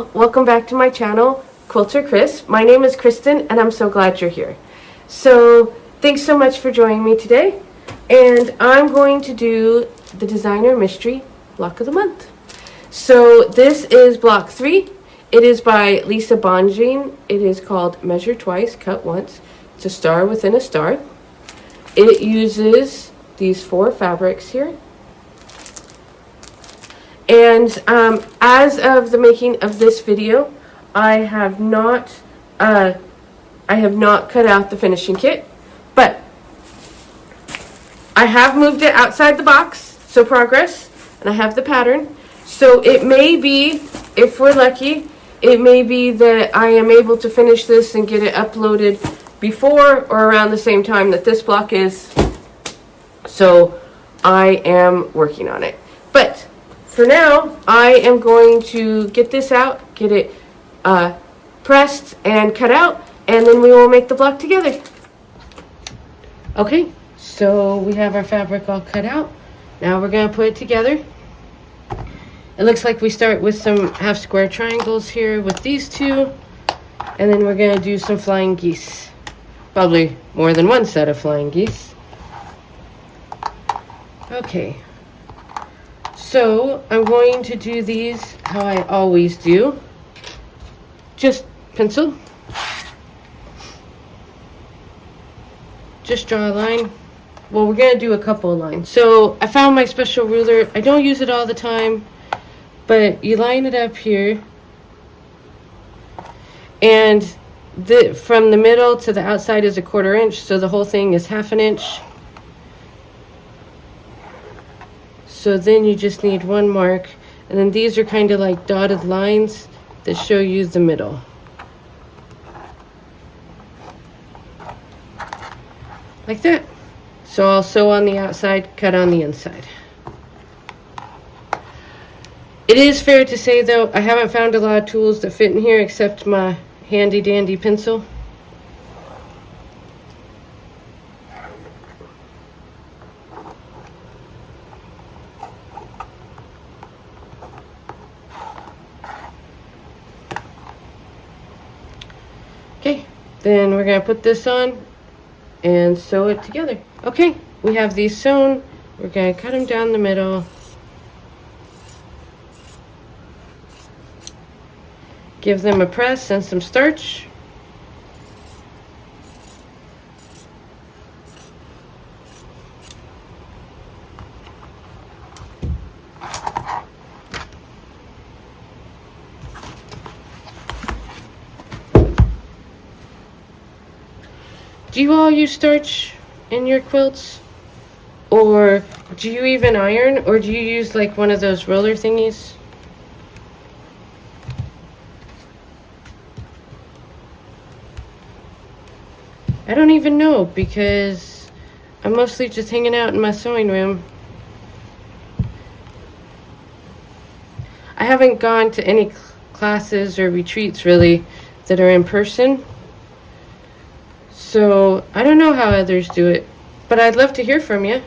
Welcome back to my channel, Quilter Chris. My name is Kristen and I'm so glad you're here. So thanks so much for joining me today. And I'm going to do the Designer Mystery Block of the Month. So this is block 3. It is by Lisa Bonjean. It is called Measure Twice, Cut Once. It's a star within a star. It uses these 4 fabrics here. And as of the making of this video, I have not cut out the finishing kit, but I have moved it outside the box, so progress, and I have the pattern. So it may be, if we're lucky, it may be that I am able to finish this and get it uploaded before or around the same time that this block is. So I am working on it. But for now, I am going to get this out, get it pressed and cut out, and then we will make the block together. Okay, so we have our fabric all cut out. Now we're going to put it together. It looks like we start with some half square triangles here with these 2, and then we're going to do some flying geese. Probably more than one set of flying geese. Okay. So I'm going to do these how I always do. Just pencil. Just draw a line. Well, we're going to do a couple of lines. So I found my special ruler. I don't use it all the time, but you line it up here. And from the middle to the outside is a 1/4 inch, so the whole thing is 1/2 inch. So then you just need one mark, and then these are kind of like dotted lines that show you the middle. Like that. So I'll sew on the outside, cut on the inside. It is fair to say though, I haven't found a lot of tools that fit in here except my handy dandy pencil. Okay, then we're going to put this on and sew it together. Okay, we have these sewn. We're going to cut them down the middle. Give them a press and some starch. Do you all use starch in your quilts? Or do you even iron? Or do you use like one of those roller thingies? I don't even know because I'm mostly just hanging out in my sewing room. I haven't gone to any classes or retreats really that are in person. So I don't know how others do it, but I'd love to hear from you.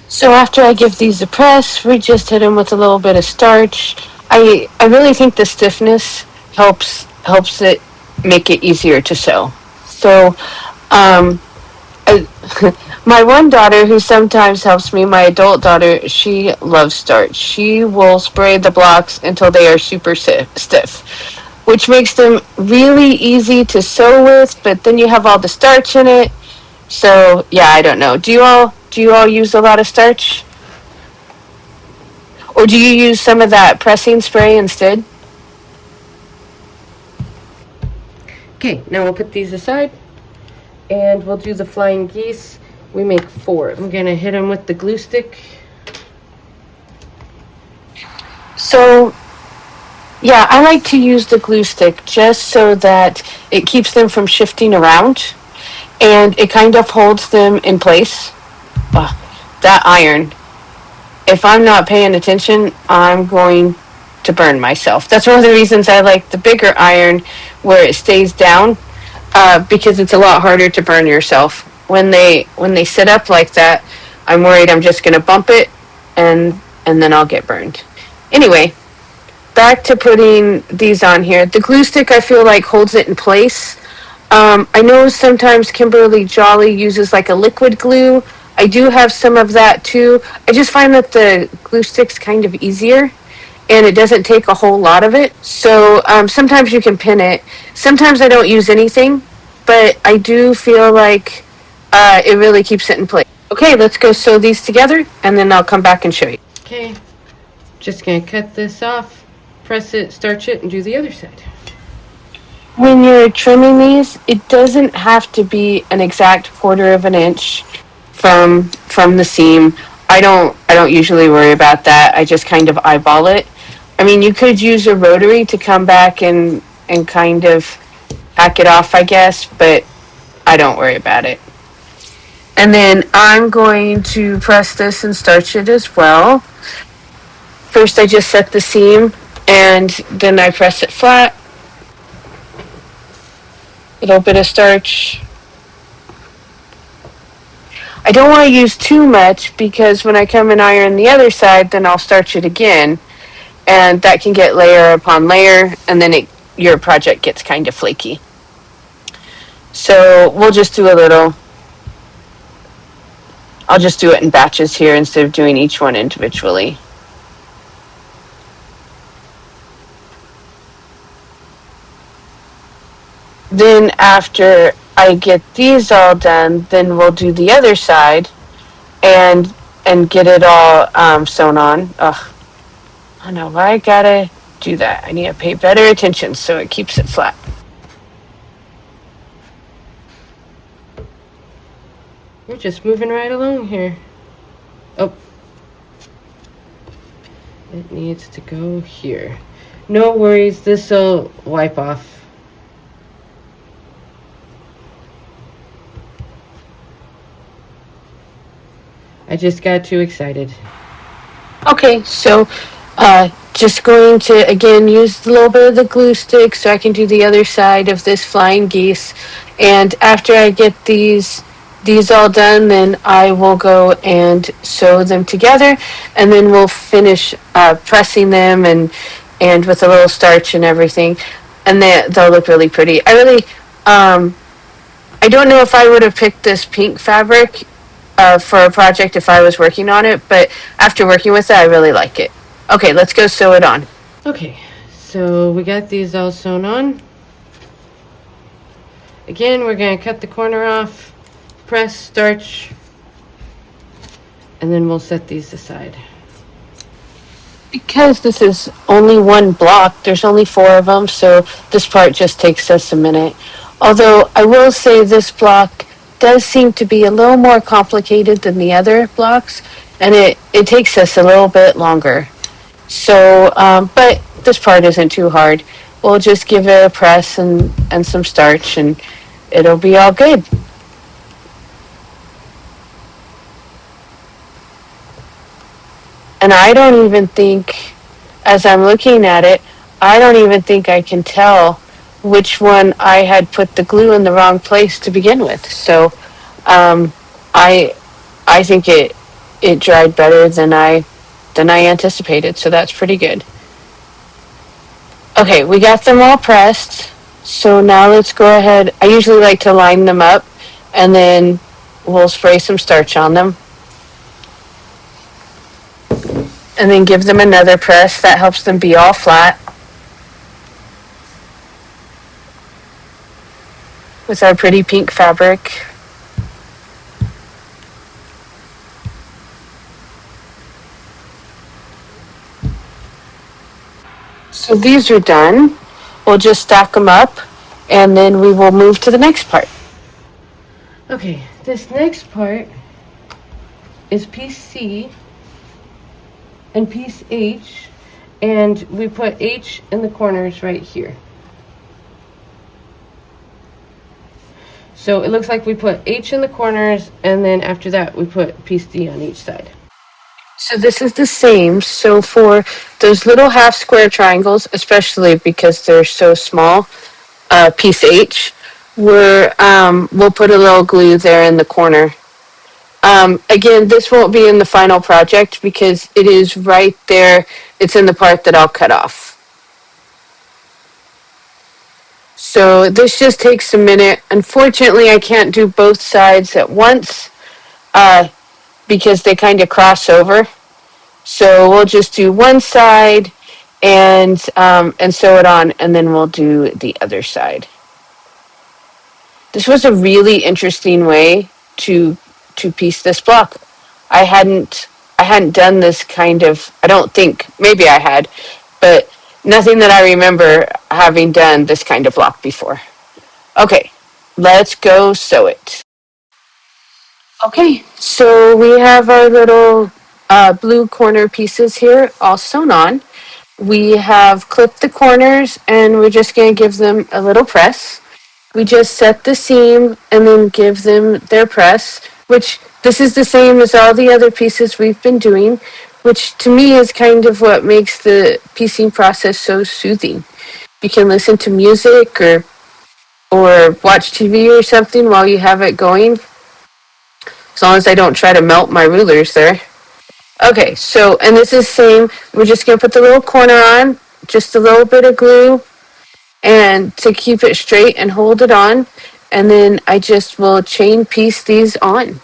So after I give these a press, we just hit them with a little bit of starch. I really think the stiffness helps it make it easier to sew. So my one daughter who sometimes helps me, my adult daughter, she loves starch. She will spray the blocks until they are super stiff, which makes them really easy to sew with, but then you have all the starch in it. So yeah, I don't know. Do you all use a lot of starch? Or do you use some of that pressing spray instead? Okay, now we'll put these aside and we'll do the flying geese. We make 4. I'm going to hit them with the glue stick. So, yeah, I like to use the glue stick just so that it keeps them from shifting around and it kind of holds them in place. That iron. If I'm not paying attention, I'm going to burn myself. That's one of the reasons I like the bigger iron where it stays down, because it's a lot harder to burn yourself. When they sit up like that, I'm worried I'm just going to bump it and then I'll get burned. Anyway, back to putting these on here. The glue stick, I feel like, holds it in place. I know sometimes Kimberly Jolly uses like a liquid glue. I do have some of that too. I just find that the glue stick's kind of easier and it doesn't take a whole lot of it. So sometimes you can pin it. Sometimes I don't use anything, but I do feel like it really keeps it in place. Okay, let's go sew these together and then I'll come back and show you. Okay, just gonna cut this off, press it, starch it, and do the other side. When you're trimming these, it doesn't have to be an exact quarter of an inch from the seam. I don't usually worry about that. I just kind of eyeball it. I mean, you could use a rotary to come back and kind of hack it off, I guess, but I don't worry about it. And then I'm going to press this and starch it as well. First, I just set the seam and then I press it flat. Little bit of starch. I don't want to use too much because when I come and iron the other side, then I'll starch it again. And that can get layer upon layer, and then your project gets kind of flaky. So we'll just do a little. I'll just do it in batches here instead of doing each one individually. Then after I get these all done, then we'll do the other side and get it all sewn on. Ugh, I know why I gotta do that. I need to pay better attention so it keeps it flat. We're just moving right along here. Oh, it needs to go here. No worries, this will wipe off. I just got too excited. Okay, so just going to again use a little bit of the glue stick so I can do the other side of this flying geese. And after I get these all done, then I will go and sew them together, and then we'll finish pressing them and with a little starch and everything, and they'll look really pretty. I don't know if I would have picked this pink fabric for a project if I was working on it, but after working with it, I really like it. Okay, let's go sew it on. Okay, so we got these all sewn on. Again, we're going to cut the corner off, press, starch, and then we'll set these aside. Because this is only one block, there's only 4 of them, so this part just takes us a minute. Although I will say this block does seem to be a little more complicated than the other blocks, and it takes us a little bit longer. So, but this part isn't too hard. We'll just give it a press and some starch, and it'll be all good. And I don't even think, as I'm looking at it, I don't even think I can tell which one I had put the glue in the wrong place to begin with. So I think it dried better than I anticipated. So that's pretty good. Okay, we got them all pressed. So now let's go ahead. I usually like to line them up, and then we'll spray some starch on them. And then give them another press. That helps them be all flat. With our pretty pink fabric. So these are done. We'll just stack them up, and then we will move to the next part. Okay, this next part is piece C and piece H, and we put H in the corners right here. So it looks like we put H in the corners, and then after that we put piece D on each side. So this is the same. So for those little half square triangles, especially because they're so small, piece H, we'll put a little glue there in the corner. Again, this won't be in the final project because it is right there. It's in the part that I'll cut off. So this just takes a minute. Unfortunately, I can't do both sides at once because they kind of cross over. So we'll just do one side and sew it on, and then we'll do the other side. This was a really interesting way to piece this block. I hadn't done this kind of. I don't think, maybe I had, but nothing that I remember having done this kind of block before. Okay, let's go sew it. Okay, so we have our little blue corner pieces here all sewn on. We have clipped the corners and we're just going to give them a little press. We just set the seam and then give them their press, which this is the same as all the other pieces we've been doing, which to me is kind of what makes the piecing process so soothing. You can listen to music or watch TV or something while you have it going, as long as I don't try to melt my rulers there. Okay, so, and this is same, we're just going to put the little corner on, just a little bit of glue, and to keep it straight and hold it on, and then I just will chain piece these on.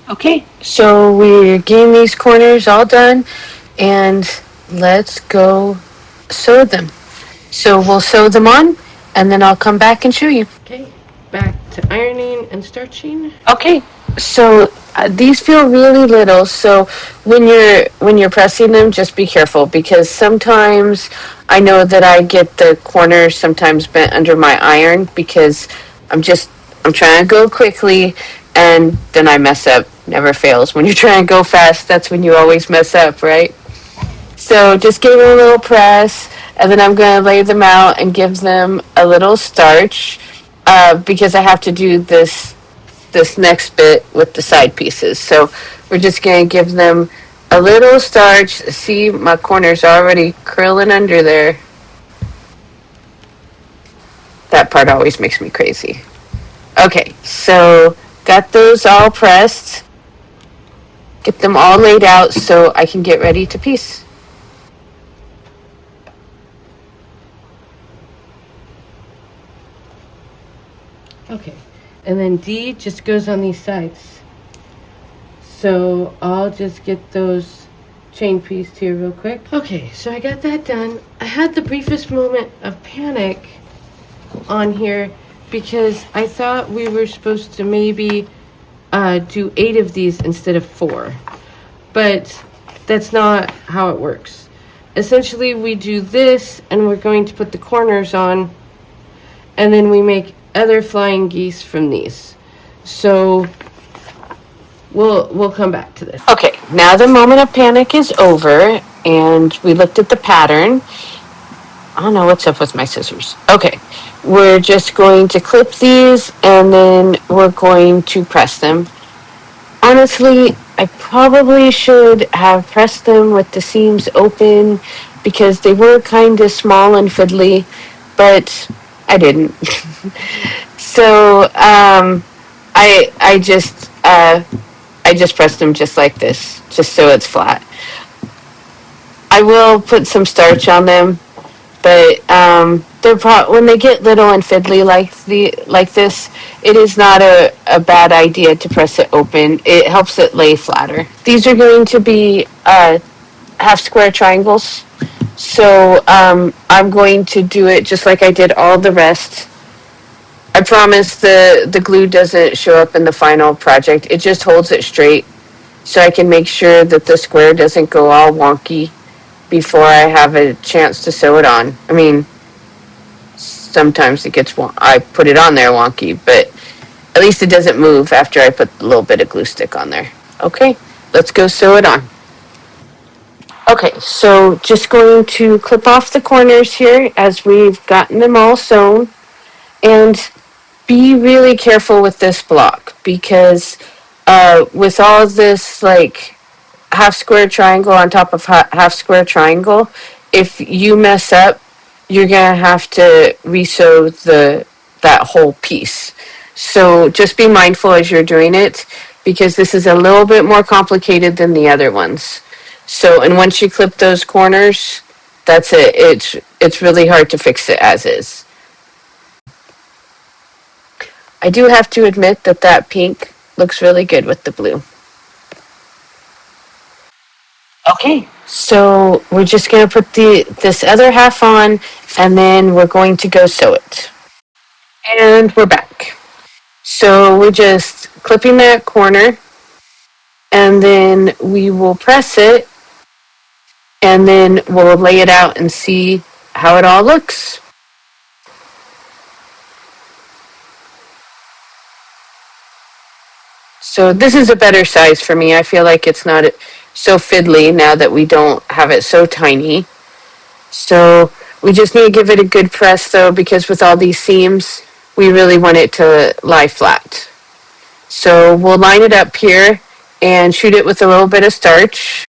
Okay, so we're getting these corners all done, and let's go sew them. So we'll sew them on, and then I'll come back and show you. Okay, back to ironing and starching. Okay, so these feel really little. So when you're pressing them, just be careful because sometimes I know that I get the corners sometimes bent under my iron because I'm trying to go quickly and then I mess up. Never fails. When you're trying to go fast, that's when you always mess up, right? So just give them a little press, and then I'm going to lay them out and give them a little starch because I have to do this next bit with the side pieces. So we're just going to give them a little starch. See, my corner's already curling under there. That part always makes me crazy. Okay, so got those all pressed. Get them all laid out so I can get ready to piece. Okay, and then D just goes on these sides. So I'll just get those chain pieced here real quick. Okay, so I got that done. I had the briefest moment of panic on here because I thought we were supposed to maybe do 8 of these instead of 4. But that's not how it works. Essentially, we do this and we're going to put the corners on, and then we make other flying geese from these. So we'll come back to this. Okay, now the moment of panic is over and we looked at the pattern. I don't know what's up with my scissors. Okay, we're just going to clip these and then we're going to press them. Honestly, I probably should have pressed them with the seams open because they were kind of small and fiddly, but I didn't. So I just pressed them just like this, just so it's flat. I will put some starch on them, but when they get little and fiddly like this, it is not a bad idea to press it open. It helps it lay flatter. These are going to be half square triangles, so I'm going to do it just like I did all the rest. I promise the glue doesn't show up in the final project. It just holds it straight so I can make sure that the square doesn't go all wonky before I have a chance to sew it on. I mean, sometimes I put it on there wonky, but at least it doesn't move after I put a little bit of glue stick on there. Okay, let's go sew it on. Okay, so just going to clip off the corners here as we've gotten them all sewn. And be really careful with this block because with all this like half square triangle on top of half square triangle, if you mess up, you're gonna have to resew that whole piece. So just be mindful as you're doing it, because this is a little bit more complicated than the other ones. So, and once you clip those corners, that's it. It's really hard to fix it as is. I do have to admit that that pink looks really good with the blue. Okay, so we're just gonna put this other half on, and then we're going to go sew it. And we're back. So we're just clipping that corner, and then we will press it, and then we'll lay it out and see how it all looks. So this is a better size for me. I feel like it's not so fiddly now that we don't have it so tiny. So we just need to give it a good press though, because with all these seams, we really want it to lie flat. So we'll line it up here and shoot it with a little bit of starch.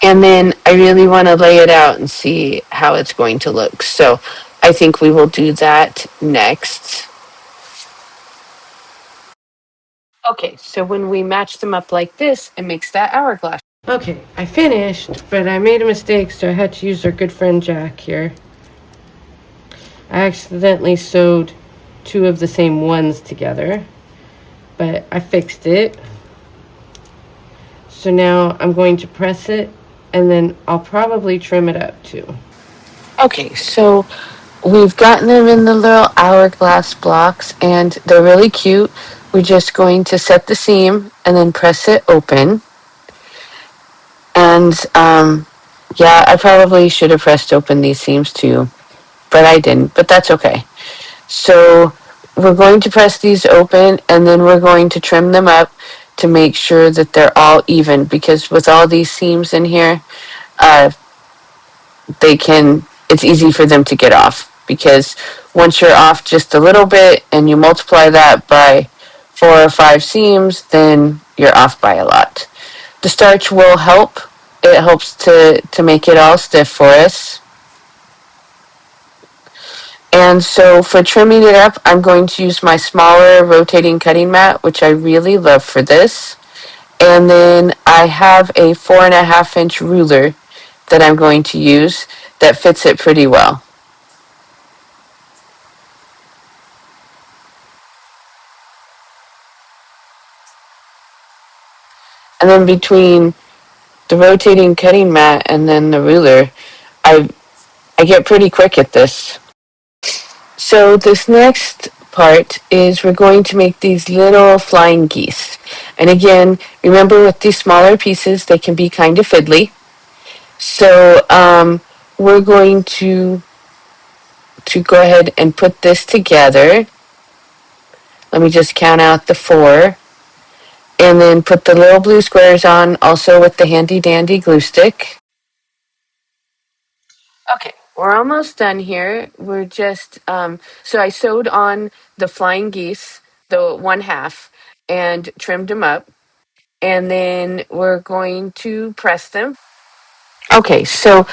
And then I really want to lay it out and see how it's going to look. So I think we will do that next. Okay, so when we match them up like this, it makes that hourglass. Okay, I finished, but I made a mistake, so I had to use our good friend Jack here. I accidentally sewed two of the same ones together, but I fixed it. So now I'm going to press it, and then I'll probably trim it up too. Okay, so we've gotten them in the little hourglass blocks, and they're really cute. We're just going to set the seam and then press it open. And yeah, I probably should have pressed open these seams too, but I didn't, but that's okay. So we're going to press these open, and then we're going to trim them up to make sure that they're all even, because with all these seams in here, uh, it's easy for them to get off, because once you're off just a little bit and you multiply that by 4 or 5 seams, then you're off by a lot. The starch will help. It helps to make it all stiff for us. And so for trimming it up, I'm going to use my smaller rotating cutting mat, which I really love for this. And then I have a 4.5-inch ruler that I'm going to use that fits it pretty well. And then between the rotating cutting mat and then the ruler, I get pretty quick at this. So this next part is we're going to make these little flying geese. And again, remember with these smaller pieces, they can be kind of fiddly. So we're going to go ahead and put this together. Let me just count out the 4. And then put the little blue squares on, also with the handy dandy glue stick. Okay, we're almost done here. We're just, so I sewed on the flying geese, the 1/2, and trimmed them up. And then we're going to press them. Okay, so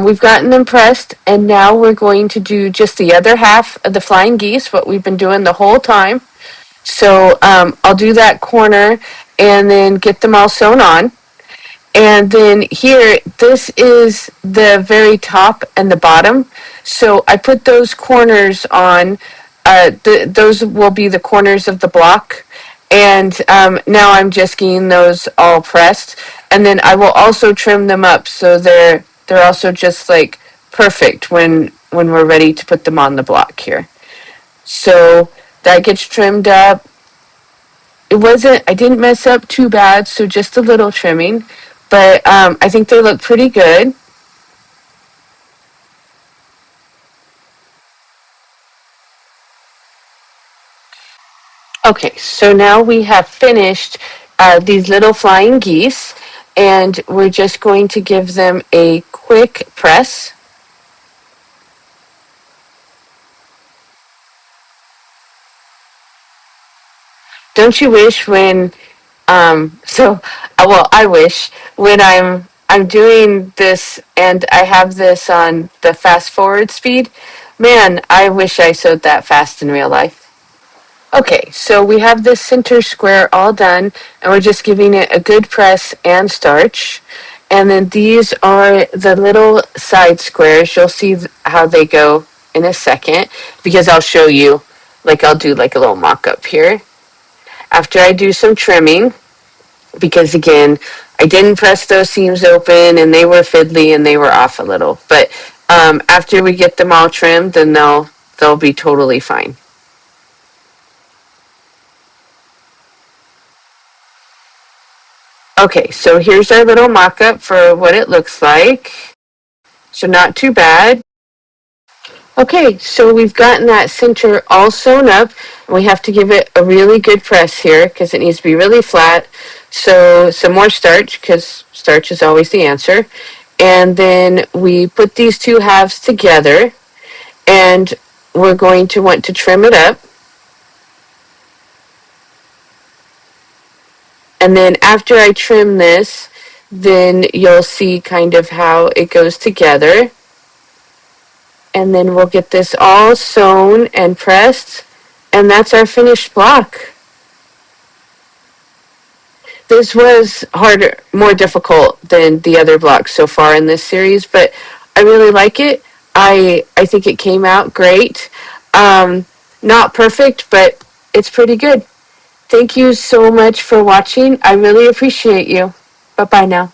we've gotten them pressed, and now we're going to do just the other half of the flying geese, what we've been doing the whole time. So I'll do that corner and then get them all sewn on. And then here, this is the very top and the bottom. So I put those corners on. Those will be the corners of the block. And now I'm just getting those all pressed. And then I will also trim them up so they're also just like perfect when we're ready to put them on the block here. So that gets trimmed up. I didn't mess up too bad, so just a little trimming. But I think they look pretty good. Okay, so now we have finished these little flying geese, and we're just going to give them a quick press. Don't you wish when well, I wish when I'm doing this and I have this on the fast forward speed, man, I wish I sewed that fast in real life. Okay, so we have this center square all done, and we're just giving it a good press and starch. And then these are the little side squares. You'll see how they go in a second, because I'll show you, like I'll do like a little mock-up here. After I do some trimming, because again, I didn't press those seams open and they were fiddly and they were off a little. But after we get them all trimmed, then they'll be totally fine. Okay, so here's our little mock-up for what it looks like. So not too bad. Okay, so we've gotten that center all sewn up. And we have to give it a really good press here because it needs to be really flat. So some more starch, because starch is always the answer. And then we put these two halves together, and we're going to want to trim it up. And then after I trim this, then you'll see kind of how it goes together. And then we'll get this all sewn and pressed, and that's our finished block. This was harder, more difficult than the other blocks so far in this series, but I really like it. I think it came out great. Not perfect, but it's pretty good. Thank you so much for watching. I really appreciate you. Bye-bye now.